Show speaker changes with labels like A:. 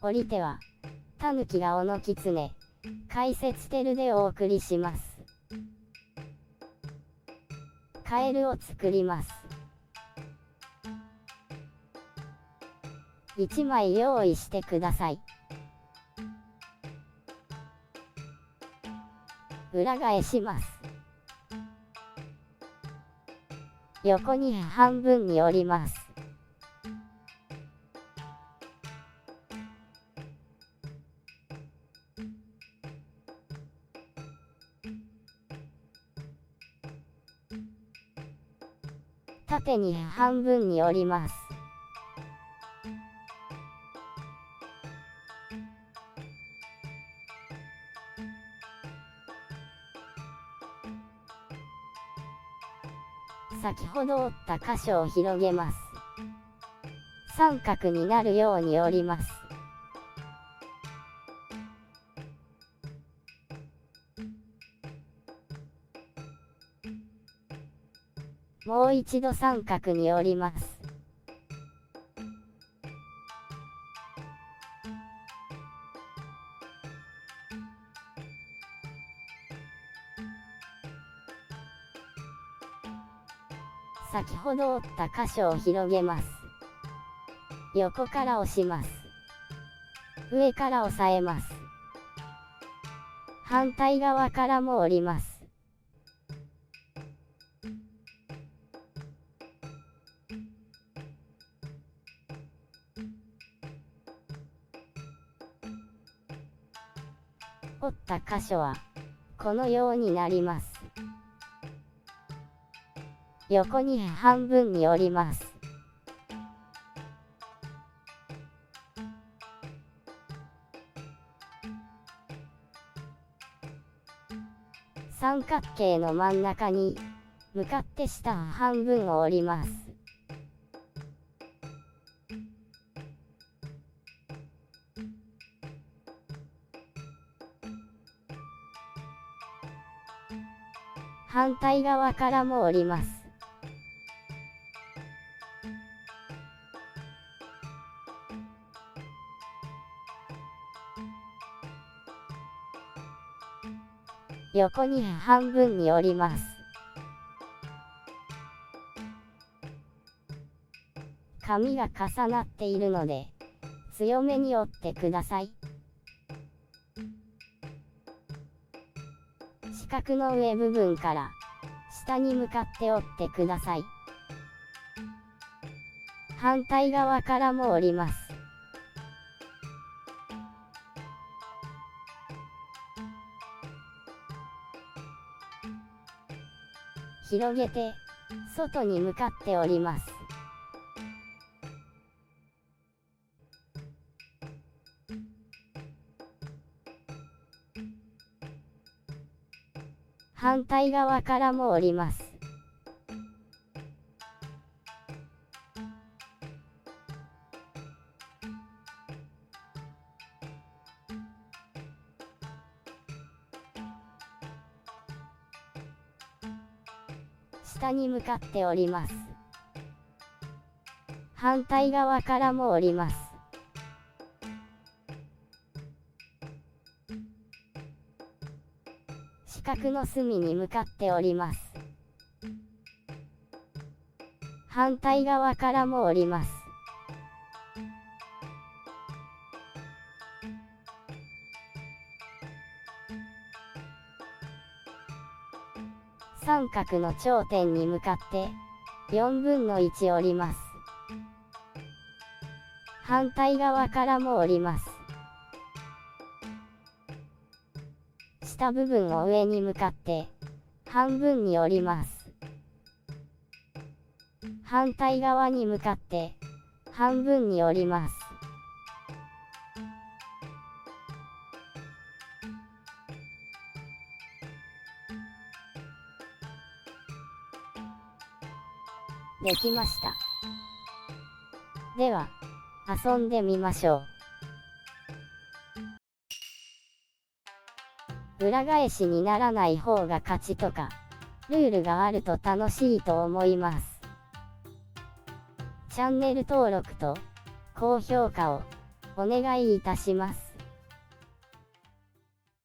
A: おりては、たぬきがおのきつね、解説テルでお送りします。カエルを作ります。1枚用意してください。裏返します。横に半分に折ります。縦に半分に折ります。先ほど折った箇所を広げます。三角になるように折ります。もう一度三角に折ります。先ほど折った箇所を広げます。横から押します。上から押さえます。反対側からも折ります。折った箇所はこのようになります。横に半分に折ります。三角形の真ん中に向かって下半分を折ります。反対側からも折ります。横に半分に折ります。紙が重なっているので強めに折ってください。四角の上部分から下に向かって折ってください。反対側からも折ります。広げて外に向かって折ります。反対側からも折ります。下に向かって折ります。反対側からも折ります。四角の隅に向かって折ります。反対側からも折ります。三角の頂点に向かって4分の1折ります。反対側からも折ります。下部分を上に向かって半分に折ります。反対側に向かって半分に折ります。できました。では遊んでみましょう。裏返しにならない方が勝ちとかルールがあると楽しいと思います。チャンネル登録と高評価をお願いいたします。